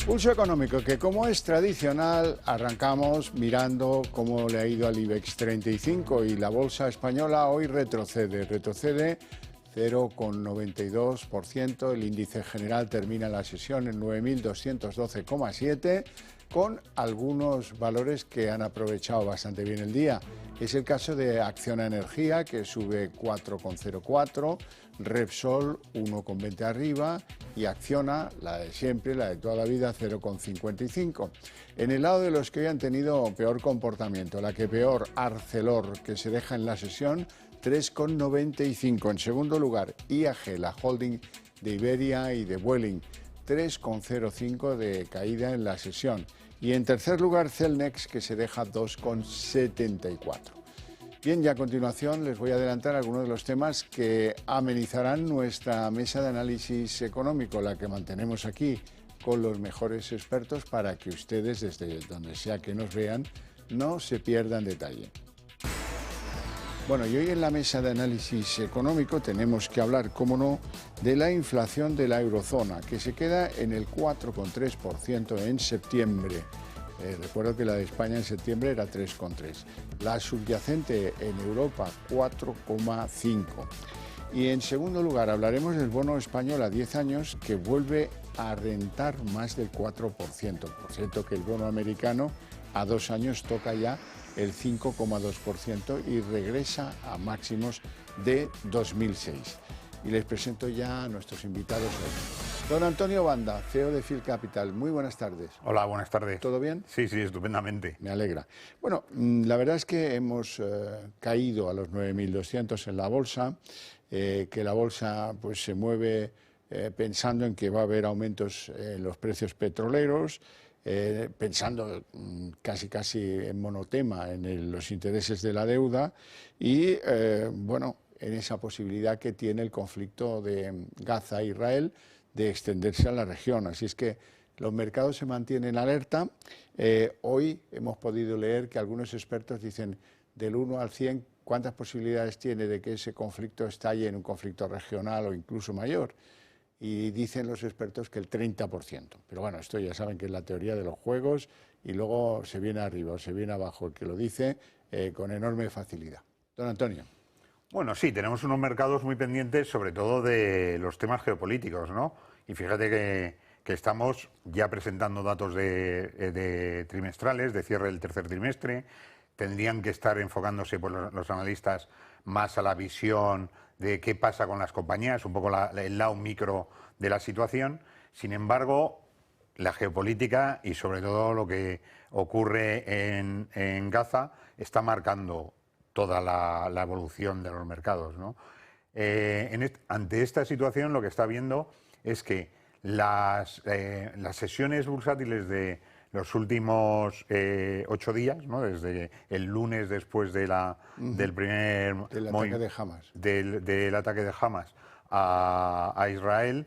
Pulso económico que, como es tradicional, arrancamos mirando cómo le ha ido al IBEX 35 y la bolsa española hoy retrocede 0,92%. El índice general termina la sesión en 9.212,7, con algunos valores que han aprovechado bastante bien el día. Es el caso de Acciona Energía, que sube 4,04, Repsol 1,20 arriba y Acciona, la de siempre, la de toda la vida, 0,55. En el lado de los que hoy han tenido peor comportamiento, la que peor, Arcelor, que se deja en la sesión, 3,95. En segundo lugar, IAG, la holding de Iberia y de Vueling, 3,05 de caída en la sesión. Y en tercer lugar, Celnex, que se deja 2,74. Bien, y a continuación les voy a adelantar algunos de los temas que amenizarán nuestra mesa de análisis económico, la que mantenemos aquí con los mejores expertos para que ustedes, desde donde sea que nos vean, no se pierdan detalle. Bueno, y hoy en la mesa de análisis económico tenemos que hablar, cómo no, de la inflación de la eurozona, que se queda en el 4,3% en septiembre. Recuerdo que la de España en septiembre era 3,3%. La subyacente en Europa, 4,5%. Y en segundo lugar hablaremos del bono español a 10 años, que vuelve a rentar más del 4%. Por cierto que el bono americano a 2 años toca ya el 5,2% y regresa a máximos de 2006. Y les presento ya a nuestros invitados hoy. Don Antonio Banda, CEO de Field Capital. Muy buenas tardes. Hola, buenas tardes. ¿Todo bien? Sí, estupendamente. Me alegra. Bueno, la verdad es que hemos caído a los 9.200 en la bolsa, que la bolsa pues se mueve pensando en que va a haber aumentos en los precios petroleros, pensando casi en monotema en los intereses de la deuda y, bueno, en esa posibilidad que tiene el conflicto de Gaza-Israel de extenderse a la región. Así es que los mercados se mantienen alerta. Hoy hemos podido leer que algunos expertos dicen del 1 al 100 cuántas posibilidades tiene de que ese conflicto estalle en un conflicto regional o incluso mayor. Y dicen los expertos que el 30%. Pero bueno, esto ya saben que es la teoría de los juegos y luego se viene arriba o se viene abajo el que lo dice con enorme facilidad. Don Antonio. Bueno, sí, tenemos unos mercados muy pendientes, sobre todo de los temas geopolíticos, ¿no? Y fíjate que estamos ya presentando datos de trimestrales, de cierre del tercer trimestre. Tendrían que estar enfocándose por los analistas más a la visión de qué pasa con las compañías, un poco el lado micro de la situación. Sin embargo, la geopolítica y sobre todo lo que ocurre en Gaza está marcando toda la evolución de los mercados, ¿no? Ante esta situación lo que está viendo es que las sesiones bursátiles de los últimos 8 días, ¿no? Desde el lunes después de del primer ataque de Hamas, del ataque de Hamas a Israel,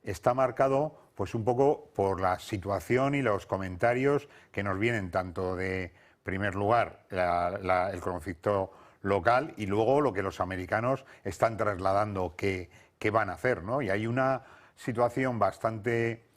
está marcado pues un poco por la situación y los comentarios que nos vienen tanto de, primer lugar, el conflicto local y luego lo que los americanos están trasladando que van a hacer, ¿no? Y hay una situación bastante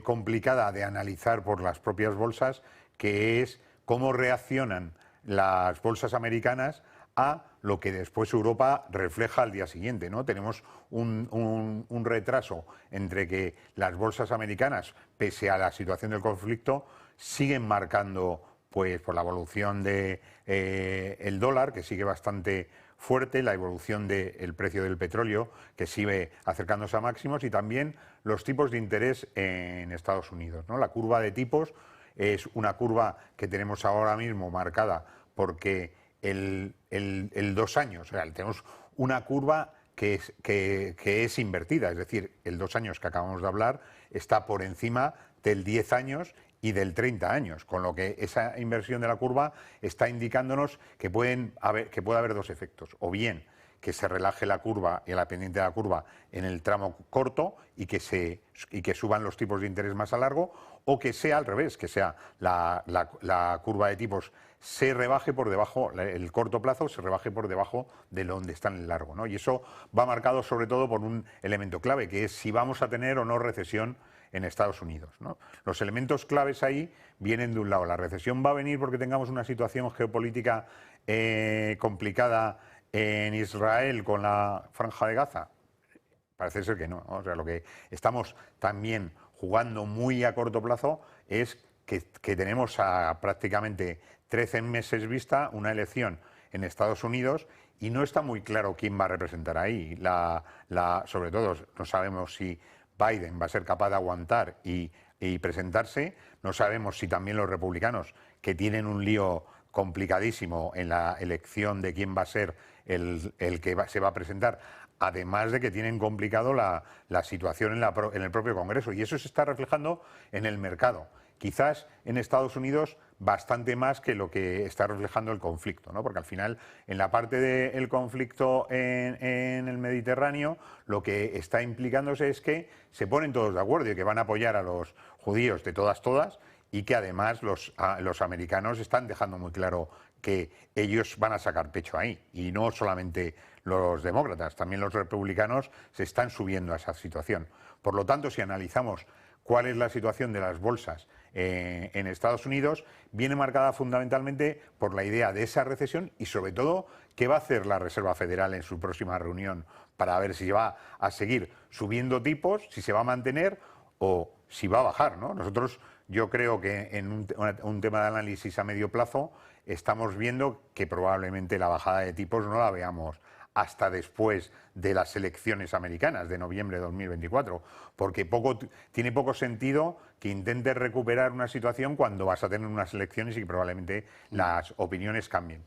complicada de analizar por las propias bolsas, que es cómo reaccionan las bolsas americanas a lo que después Europa refleja al día siguiente, ¿no? Tenemos un retraso entre que las bolsas americanas, pese a la situación del conflicto, siguen marcando pues por la evolución de el dólar, que sigue bastante fuerte, la evolución del precio del petróleo, que sigue acercándose a máximos, y también los tipos de interés en Estados Unidos, ¿no? La curva de tipos es una curva que tenemos ahora mismo marcada porque el 2 años, o sea, tenemos una curva que es invertida, es decir, el 2 años que acabamos de hablar está por encima del 10 años y del 30 años, con lo que esa inversión de la curva está indicándonos que puede haber dos efectos, o bien que se relaje la curva y la pendiente de la curva en el tramo corto y que suban los tipos de interés más a largo, o que sea al revés, que sea la curva de tipos se rebaje por debajo, el corto plazo se rebaje por debajo de donde está en el largo, ¿no? Y eso va marcado sobre todo por un elemento clave, que es si vamos a tener o no recesión en Estados Unidos, ¿no? Los elementos claves ahí vienen de un lado. La recesión va a venir porque tengamos una situación geopolítica complicada en Israel con la Franja de Gaza. Parece ser que no, ¿no? O sea, lo que estamos también jugando muy a corto plazo es que tenemos a prácticamente 13 meses vista una elección en Estados Unidos y no está muy claro quién va a representar ahí. Sobre todo, no sabemos si Biden va a ser capaz de aguantar y presentarse. No sabemos si también los republicanos, que tienen un lío complicadísimo en la elección de quién va a ser el que se va a presentar, además de que tienen complicado la situación en el propio Congreso. Y eso se está reflejando en el mercado. Quizás en Estados Unidos bastante más que lo que está reflejando el conflicto, ¿no? Porque al final, en la parte del conflicto en el Mediterráneo, lo que está implicándose es que se ponen todos de acuerdo y que van a apoyar a los judíos de todas, y que además los americanos están dejando muy claro que ellos van a sacar pecho ahí, y no solamente los demócratas, también los republicanos se están subiendo a esa situación. Por lo tanto, si analizamos cuál es la situación de las bolsas en Estados Unidos, viene marcada fundamentalmente por la idea de esa recesión y, sobre todo, qué va a hacer la Reserva Federal en su próxima reunión para ver si va a seguir subiendo tipos, si se va a mantener o si va a bajar, ¿no? Nosotros, yo creo que en un tema de análisis a medio plazo estamos viendo que probablemente la bajada de tipos no la veamos hasta después de las elecciones americanas de noviembre de 2024, porque tiene poco sentido que intentes recuperar una situación cuando vas a tener unas elecciones y que probablemente las opiniones cambien.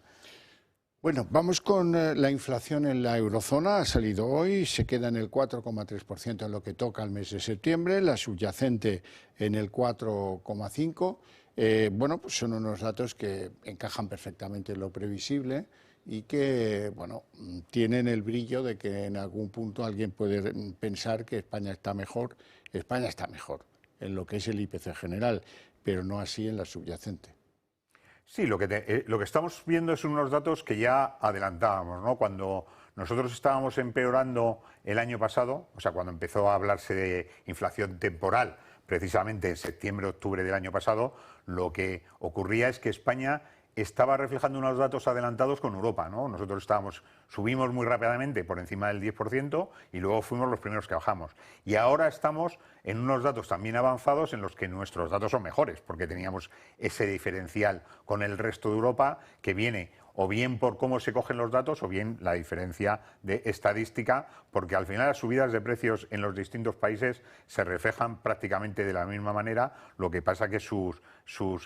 Bueno, vamos con la inflación en la eurozona. Ha salido hoy, se queda en el 4,3% en lo que toca al mes de septiembre, la subyacente en el 4,5%. Bueno, pues son unos datos que encajan perfectamente en lo previsible y que, bueno, tienen el brillo de que en algún punto alguien puede pensar que España está mejor. España está mejor en lo que es el IPC general, pero no así en la subyacente. Sí, lo que estamos viendo es unos datos que ya adelantábamos, ¿no? Cuando nosotros estábamos empeorando el año pasado, o sea, cuando empezó a hablarse de inflación temporal, precisamente en septiembre-octubre del año pasado, lo que ocurría es que España estaba reflejando unos datos adelantados con Europa, ¿no? Nosotros subimos muy rápidamente por encima del 10% y luego fuimos los primeros que bajamos. Y ahora estamos en unos datos también avanzados en los que nuestros datos son mejores, porque teníamos ese diferencial con el resto de Europa que viene o bien por cómo se cogen los datos o bien la diferencia de estadística, porque al final las subidas de precios en los distintos países se reflejan prácticamente de la misma manera, lo que pasa que sus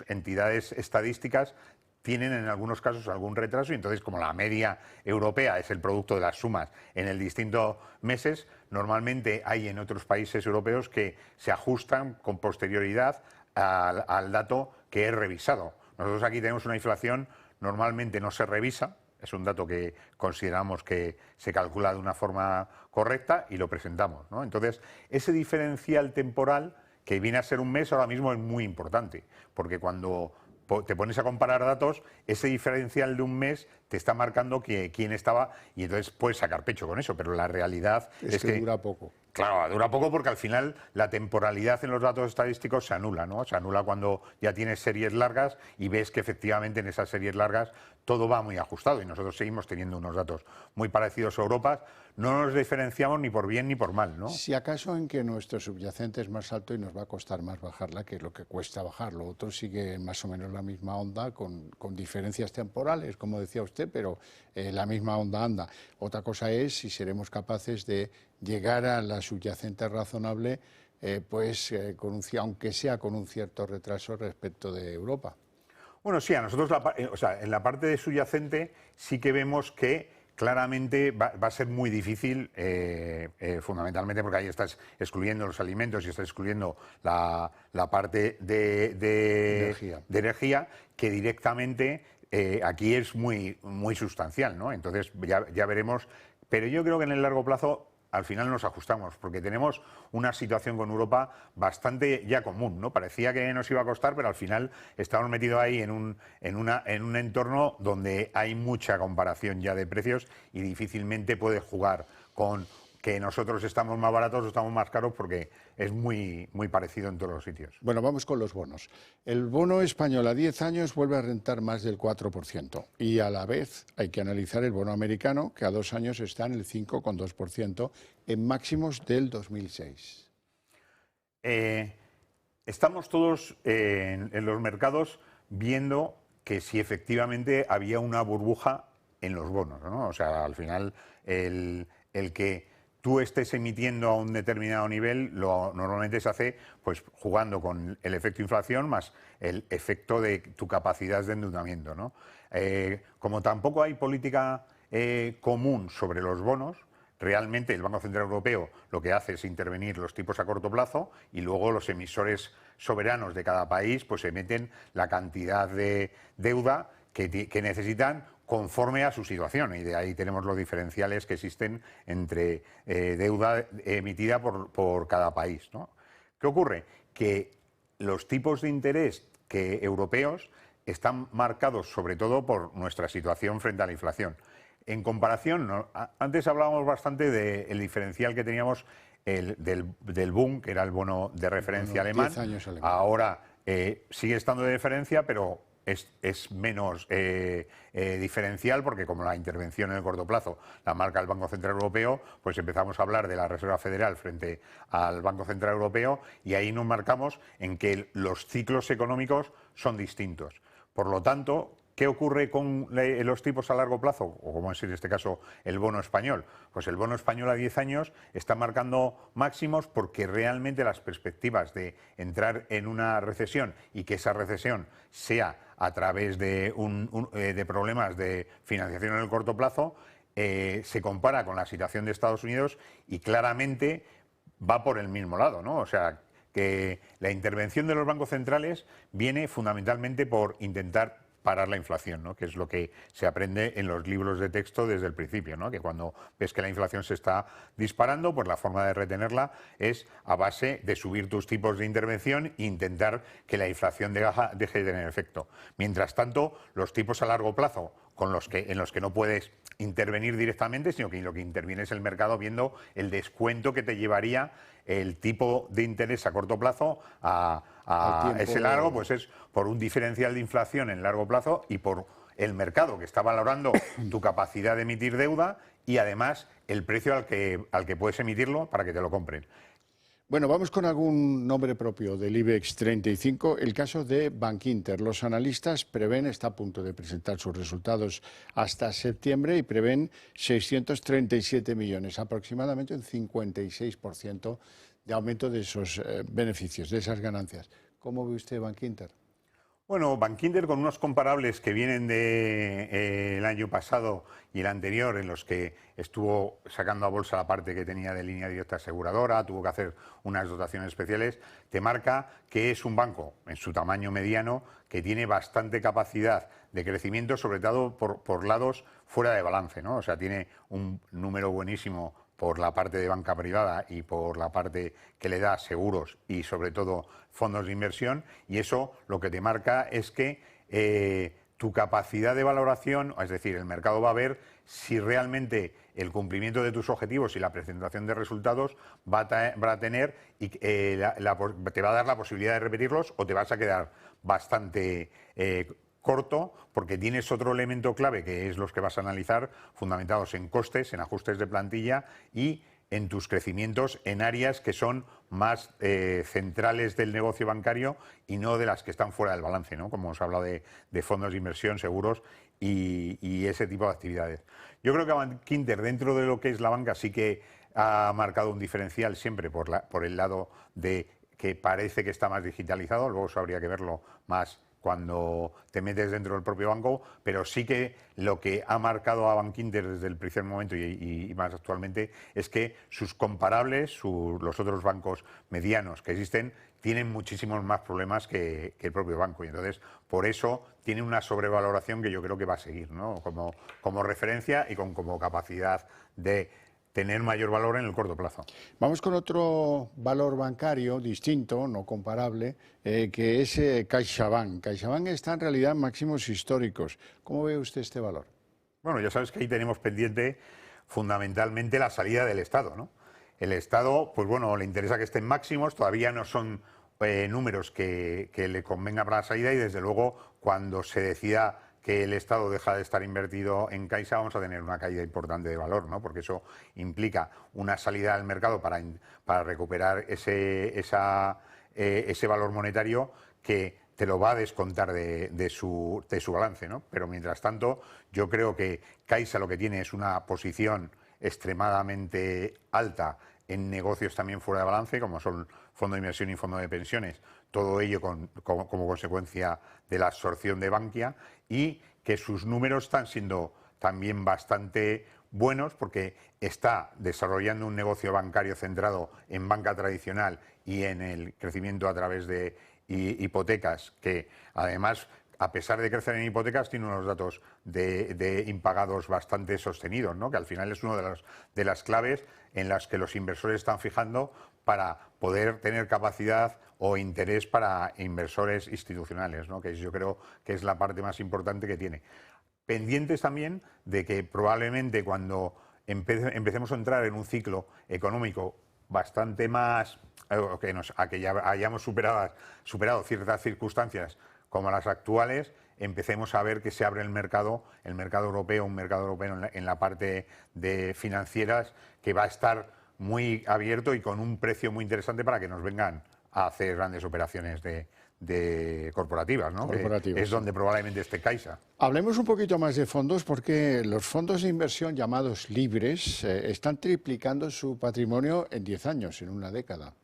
entidades estadísticas tienen en algunos casos algún retraso y entonces, como la media europea es el producto de las sumas en el distintos meses, normalmente hay en otros países europeos que se ajustan con posterioridad al dato que es revisado. Nosotros aquí tenemos una inflación, normalmente no se revisa, es un dato que consideramos que se calcula de una forma correcta y lo presentamos, ¿no? Entonces, ese diferencial temporal que viene a ser un mes ahora mismo es muy importante, porque cuando te pones a comparar datos, ese diferencial de un mes te está marcando quién estaba y entonces puedes sacar pecho con eso, pero la realidad es que dura poco. Claro, dura poco porque al final la temporalidad en los datos estadísticos se anula, ¿no? Se anula cuando ya tienes series largas y ves que efectivamente en esas series largas todo va muy ajustado y nosotros seguimos teniendo unos datos muy parecidos a Europa. No nos diferenciamos ni por bien ni por mal, ¿no? Si acaso en que nuestro subyacente es más alto y nos va a costar más bajarla que lo que cuesta bajarlo. Otro sigue más o menos la misma onda con diferencias temporales, como decía usted, pero la misma onda anda. Otra cosa es si seremos capaces de llegar a la subyacente razonable, aunque sea con un cierto retraso respecto de Europa. Bueno, sí, a nosotros en la parte de subyacente sí que vemos que claramente va a ser muy difícil, fundamentalmente porque ahí estás excluyendo los alimentos y estás excluyendo la parte de energía, que directamente aquí es muy sustancial, ¿no? Entonces ya veremos, pero yo creo que en el largo plazo al final nos ajustamos, porque tenemos una situación con Europa bastante ya común, ¿no? Parecía que nos iba a costar, pero al final estamos metidos ahí en un entorno donde hay mucha comparación ya de precios y difícilmente puedes jugar con que nosotros estamos más baratos o estamos más caros porque es muy parecido en todos los sitios. Bueno, vamos con los bonos. El bono español a 10 años vuelve a rentar más del 4% y a la vez hay que analizar el bono americano, que a 2 años está en el 5,2% en máximos del 2006. Estamos todos en los mercados viendo que si efectivamente había una burbuja en los bonos, ¿no? O sea, al final el que tú estés emitiendo a un determinado nivel normalmente se hace pues jugando con el efecto inflación más el efecto de tu capacidad de endeudamiento, ¿no? Como tampoco hay política común sobre los bonos, realmente el Banco Central Europeo lo que hace es intervenir los tipos a corto plazo y luego los emisores soberanos de cada país pues emiten la cantidad de deuda que necesitan conforme a su situación, y de ahí tenemos los diferenciales que existen entre deuda emitida por cada país, ¿no? ¿Qué ocurre? Que los tipos de interés europeos están marcados sobre todo por nuestra situación frente a la inflación. En comparación, antes hablábamos bastante del diferencial que teníamos del Bund, que era el bono de referencia alemán. 10 años alemán. Ahora sigue estando de referencia, pero es menos diferencial porque como la intervención en el corto plazo la marca el Banco Central Europeo, pues empezamos a hablar de la Reserva Federal frente al Banco Central Europeo y ahí nos marcamos en que los ciclos económicos son distintos. Por lo tanto, ¿qué ocurre con los tipos a largo plazo? O como es en este caso el bono español. Pues el bono español a 10 años está marcando máximos porque realmente las perspectivas de entrar en una recesión y que esa recesión sea a través de problemas de financiación en el corto plazo, se compara con la situación de Estados Unidos y claramente va por el mismo lado, ¿no? O sea, que la intervención de los bancos centrales viene fundamentalmente por intentar parar la inflación, ¿no? Que es lo que se aprende en los libros de texto desde el principio, ¿no? Que cuando ves que la inflación se está disparando, pues la forma de retenerla es a base de subir tus tipos de intervención e intentar que la inflación deje de tener efecto. Mientras tanto, los tipos a largo plazo, en los que no puedes intervenir directamente, sino que en lo que interviene es el mercado viendo el descuento que te llevaría el tipo de interés a corto plazo a ese largo, pues es por un diferencial de inflación en largo plazo y por el mercado que está valorando tu capacidad de emitir deuda y además el precio al que puedes emitirlo para que te lo compren. Bueno, vamos con algún nombre propio del IBEX 35. El caso de Bankinter. Los analistas prevén, está a punto de presentar sus resultados hasta septiembre y prevén 637 millones, aproximadamente un 56% de aumento de esos beneficios, de esas ganancias. ¿Cómo ve usted Bankinter? Bueno, Bankinter con unos comparables que vienen del año pasado y el anterior, en los que estuvo sacando a bolsa la parte que tenía de línea directa aseguradora, tuvo que hacer unas dotaciones especiales, te marca que es un banco en su tamaño mediano que tiene bastante capacidad de crecimiento, sobre todo por lados fuera de balance, ¿no? O sea, tiene un número buenísimo por la parte de banca privada y por la parte que le da seguros y sobre todo fondos de inversión, y eso lo que te marca es que tu capacidad de valoración, es decir, el mercado va a ver si realmente el cumplimiento de tus objetivos y la presentación de resultados va a tener y te va a dar la posibilidad de repetirlos o te vas a quedar bastante corto, porque tienes otro elemento clave que es los que vas a analizar, fundamentados en costes, en ajustes de plantilla y en tus crecimientos en áreas que son más centrales del negocio bancario y no de las que están fuera del balance, ¿no? Como os he hablado de fondos de inversión, seguros y ese tipo de actividades. Yo creo que Bankinter, dentro de lo que es la banca, sí que ha marcado un diferencial siempre por el lado de que parece que está más digitalizado, luego eso habría que verlo más cuando te metes dentro del propio banco, pero sí que lo que ha marcado a Bankinter desde el primer momento y más actualmente es que sus comparables, los otros bancos medianos que existen, tienen muchísimos más problemas que el propio banco y entonces por eso tiene una sobrevaloración que yo creo que va a seguir, ¿no? Como referencia y como capacidad de tener mayor valor en el corto plazo. Vamos con otro valor bancario distinto, no comparable, que es CaixaBank. CaixaBank está en realidad en máximos históricos. ¿Cómo ve usted este valor? Bueno, ya sabes que ahí tenemos pendiente fundamentalmente la salida del Estado, ¿no? El Estado, pues bueno, le interesa que estén máximos, todavía no son números que le convenga para la salida y desde luego cuando se decida que el Estado deja de estar invertido en Caixa vamos a tener una caída importante de valor, ¿no? Porque eso implica una salida al mercado para recuperar ese valor monetario que te lo va a descontar de su balance, ¿no? Pero mientras tanto yo creo que Caixa lo que tiene es una posición extremadamente alta en negocios también fuera de balance, como son fondo de inversión y fondo de pensiones, todo ello como consecuencia de la absorción de Bankia, y que sus números están siendo también bastante buenos porque está desarrollando un negocio bancario centrado en banca tradicional y en el crecimiento a través de hipotecas, que además, a pesar de crecer en hipotecas, tiene unos datos de impagados bastante sostenidos, ¿no? Que al final es una de las claves en las que los inversores están fijando para poder tener capacidad o interés para inversores institucionales, ¿no? Que yo creo que es la parte más importante que tiene. Pendientes también de que probablemente cuando empecemos a entrar en un ciclo económico bastante más, que ya hayamos superado ciertas circunstancias como las actuales, empecemos a ver que se abre el mercado europeo, un mercado europeo en la parte de financieras que va a estar muy abierto y con un precio muy interesante para que nos vengan a hacer grandes operaciones de corporativas, ¿no? Corporativas, que es donde probablemente esté Caixa. Hablemos un poquito más de fondos porque los fondos de inversión llamados libres están triplicando su patrimonio en 10 años, en una década.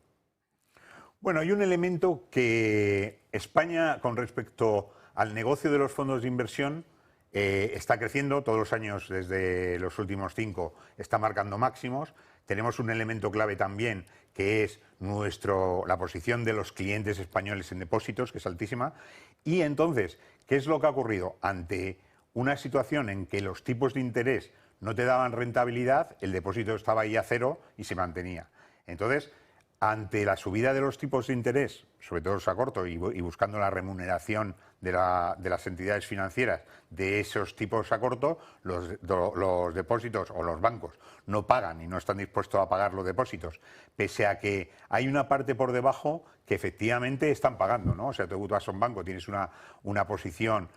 Bueno, hay un elemento que España, con respecto al negocio de los fondos de inversión, está creciendo todos los años, desde los últimos 5, está marcando máximos. Tenemos un elemento clave también, que es la posición de los clientes españoles en depósitos, que es altísima. Y entonces, ¿qué es lo que ha ocurrido? Ante una situación en que los tipos de interés no te daban rentabilidad, el depósito estaba ahí a cero y se mantenía. Entonces, ante la subida de los tipos de interés, sobre todo a corto, y buscando la remuneración de las entidades financieras de esos tipos a corto, los depósitos o los bancos no pagan y no están dispuestos a pagar los depósitos, pese a que hay una parte por debajo que efectivamente están pagando, ¿no? O sea, tú vas a un banco, tienes una posición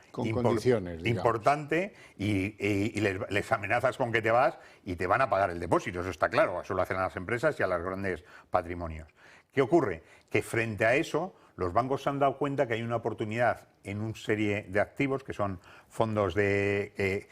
importante y les amenazas con que te vas y te van a pagar el depósito, eso está claro, eso lo hacen a las empresas y a los grandes patrimonios. ¿Qué ocurre? Que frente a eso, los bancos se han dado cuenta que hay una oportunidad en una serie de activos que son fondos que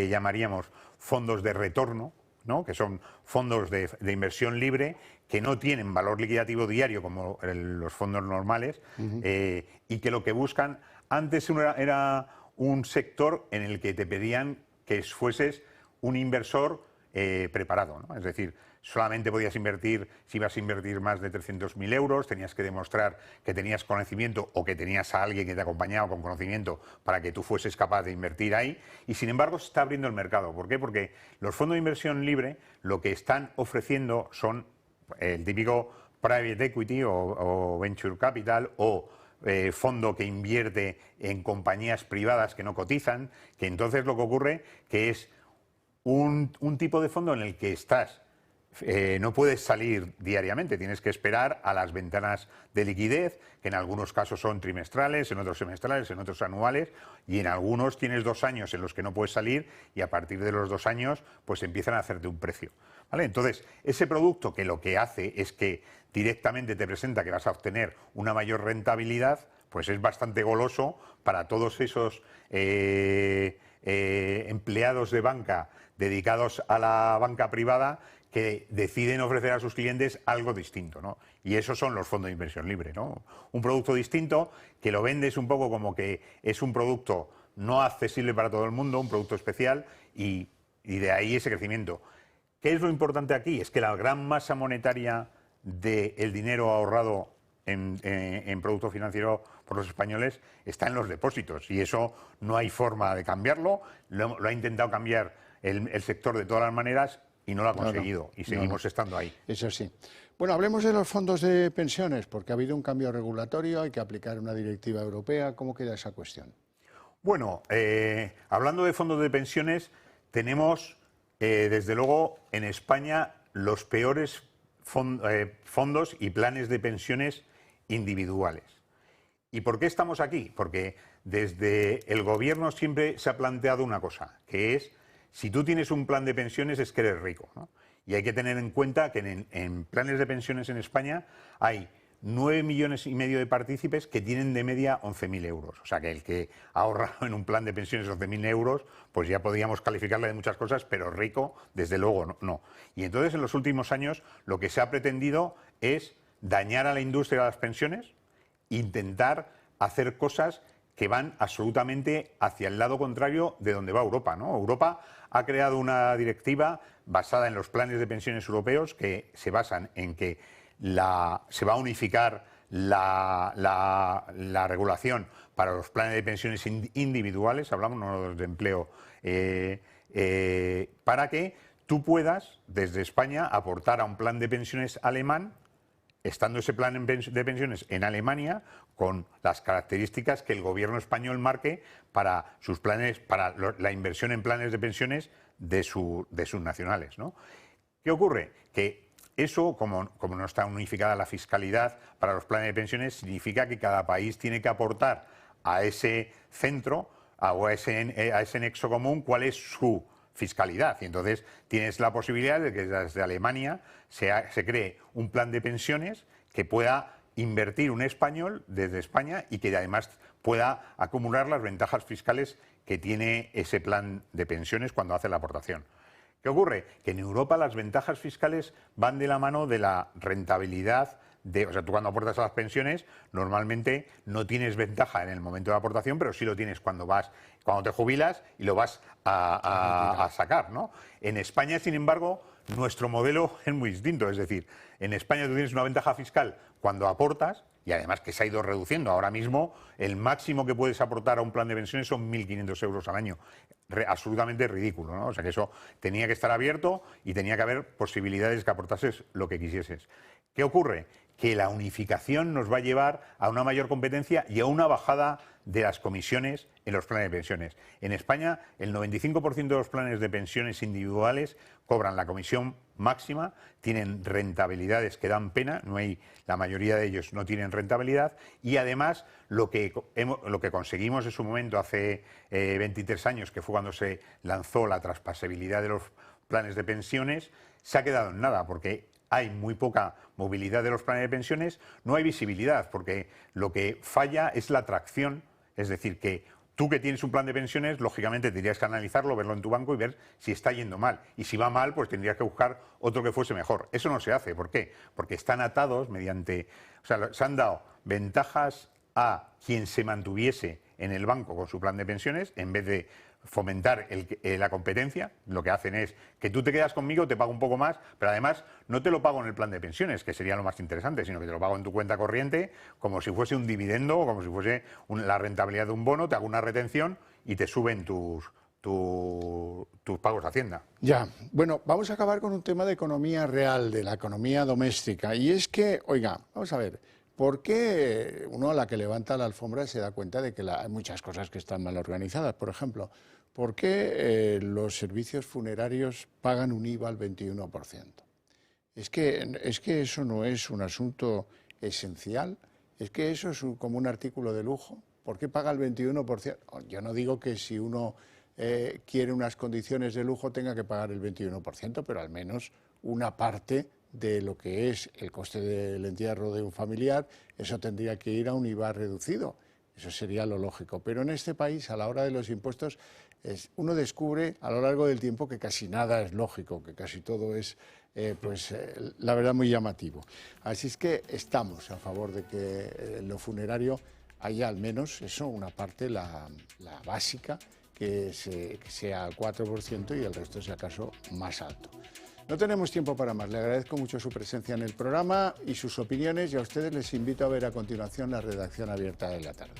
llamaríamos fondos de retorno, ¿no? Que son fondos de inversión libre que no tienen valor liquidativo diario como los fondos normales, y que lo que buscan, antes era un sector en el que te pedían que fueses un inversor preparado, ¿no? Es decir, solamente podías invertir, si ibas a invertir más de 300.000 euros, tenías que demostrar que tenías conocimiento o que tenías a alguien que te acompañaba con conocimiento para que tú fueses capaz de invertir ahí, y sin embargo se está abriendo el mercado. ¿Por qué? Porque los fondos de inversión libre lo que están ofreciendo son el típico private equity o venture capital o fondo que invierte en compañías privadas que no cotizan, que entonces lo que ocurre que es un tipo de fondo en el que estás no puedes salir diariamente, tienes que esperar a las ventanas de liquidez, que en algunos casos son trimestrales, en otros semestrales, en otros anuales, y en algunos tienes 2 años en los que no puedes salir y a partir de los 2 años pues empiezan a hacerte un precio, ¿vale? Entonces, ese producto que lo que hace es que directamente te presenta que vas a obtener una mayor rentabilidad, pues es bastante goloso para todos esos empleados de banca dedicados a la banca privada que deciden ofrecer a sus clientes algo distinto, ¿no? Y esos son los fondos de inversión libre, ¿no? Un producto distinto que lo vendes un poco como que es un producto no accesible para todo el mundo, un producto especial, y de ahí ese crecimiento. ¿Qué es lo importante aquí? Es que la gran masa monetaria del dinero ahorrado en producto financiero por los españoles está en los depósitos, y eso no hay forma de cambiarlo. Lo ha intentado cambiar el sector de todas las maneras y no lo ha conseguido, y seguimos estando ahí. Eso sí. Bueno, hablemos de los fondos de pensiones, porque ha habido un cambio regulatorio, hay que aplicar una directiva europea. ¿Cómo queda esa cuestión? Bueno, hablando de fondos de pensiones, tenemos desde luego, en España los peores fondos y planes de pensiones individuales. ¿Y por qué estamos aquí? Porque desde el gobierno siempre se ha planteado una cosa, que es, si tú tienes un plan de pensiones es que eres rico, ¿no? Y hay que tener en cuenta que en planes de pensiones en España hay 9,5 millones de partícipes que tienen de media 11.000 euros. O sea que el que ha ahorrado en un plan de pensiones 11.000 euros, pues ya podríamos calificarle de muchas cosas, pero rico, desde luego, no. Y entonces en los últimos años lo que se ha pretendido es dañar a la industria de las pensiones, intentar hacer cosas que van absolutamente hacia el lado contrario de donde va Europa, ¿no? Europa ha creado una directiva basada en los planes de pensiones europeos que se basan en que se va a unificar la regulación para los planes de pensiones individuales, hablamos no de empleo, para que tú puedas, desde España, aportar a un plan de pensiones alemán, estando ese plan de pensiones en Alemania, con las características que el gobierno español marque para sus planes, para la inversión en planes de pensiones de sus nacionales, ¿no? ¿Qué ocurre? Que eso, como no está unificada la fiscalidad para los planes de pensiones, significa que cada país tiene que aportar a ese centro o a ese nexo común cuál es su fiscalidad. Y entonces tienes la posibilidad de que desde Alemania se cree un plan de pensiones que pueda invertir un español desde España y que además pueda acumular las ventajas fiscales que tiene ese plan de pensiones cuando hace la aportación. ¿Qué ocurre? Que en Europa las ventajas fiscales van de la mano de la rentabilidad. O sea, tú cuando aportas a las pensiones normalmente no tienes ventaja en el momento de la aportación, pero sí lo tienes cuando te jubilas y lo vas a sacar, ¿no? En España, sin embargo, nuestro modelo es muy distinto. Es decir, en España tú tienes una ventaja fiscal cuando aportas y además que se ha ido reduciendo. Ahora mismo el máximo que puedes aportar a un plan de pensiones son 1.500 euros al año. Absolutamente ridículo, ¿no? O sea que eso tenía que estar abierto y tenía que haber posibilidades que aportases lo que quisieses. ¿Qué ocurre? Que la unificación nos va a llevar a una mayor competencia y a una bajada de las comisiones en los planes de pensiones. En España, el 95% de los planes de pensiones individuales cobran la comisión máxima, tienen rentabilidades que dan pena, la mayoría de ellos no tienen rentabilidad, y además lo que conseguimos en su momento hace 23 años, que fue cuando se lanzó la traspasabilidad de los planes de pensiones, se ha quedado en nada, porque hay muy poca movilidad de los planes de pensiones, no hay visibilidad, porque lo que falla es la atracción, es decir, que tú que tienes un plan de pensiones, lógicamente tendrías que analizarlo, verlo en tu banco y ver si está yendo mal. Y si va mal, pues tendrías que buscar otro que fuese mejor. Eso no se hace. ¿Por qué? Porque están atados mediante... O sea, se han dado ventajas a quien se mantuviese en el banco con su plan de pensiones, en vez de fomentar la competencia. Lo que hacen es que tú te quedas conmigo, te pago un poco más, pero además no te lo pago en el plan de pensiones, que sería lo más interesante, sino que te lo pago en tu cuenta corriente, como si fuese un dividendo o como si fuese la rentabilidad de un bono, te hago una retención y te suben tus pagos de Hacienda. Ya, bueno, vamos a acabar con un tema de economía real, de la economía doméstica, y es que, oiga, vamos a ver, ¿por qué uno a la que levanta la alfombra se da cuenta de que hay muchas cosas que están mal organizadas? Por ejemplo, ¿por qué los servicios funerarios pagan un IVA al 21%? Es que eso no es un asunto esencial, es que eso es como un artículo de lujo. ¿Por qué paga el 21%? Yo no digo que si uno quiere unas condiciones de lujo tenga que pagar el 21%, pero al menos una parte de lo que es el coste del entierro de un familiar, eso tendría que ir a un IVA reducido. Eso sería lo lógico. Pero en este país, a la hora de los impuestos, uno descubre a lo largo del tiempo que casi nada es lógico, que casi todo es, la verdad, muy llamativo. Así es que estamos a favor de que en lo funerario haya al menos eso, una parte, la básica, que sea al 4% y el resto, si acaso, más alto. No tenemos tiempo para más. Le agradezco mucho su presencia en el programa y sus opiniones, y a ustedes les invito a ver a continuación la redacción abierta de la tarde.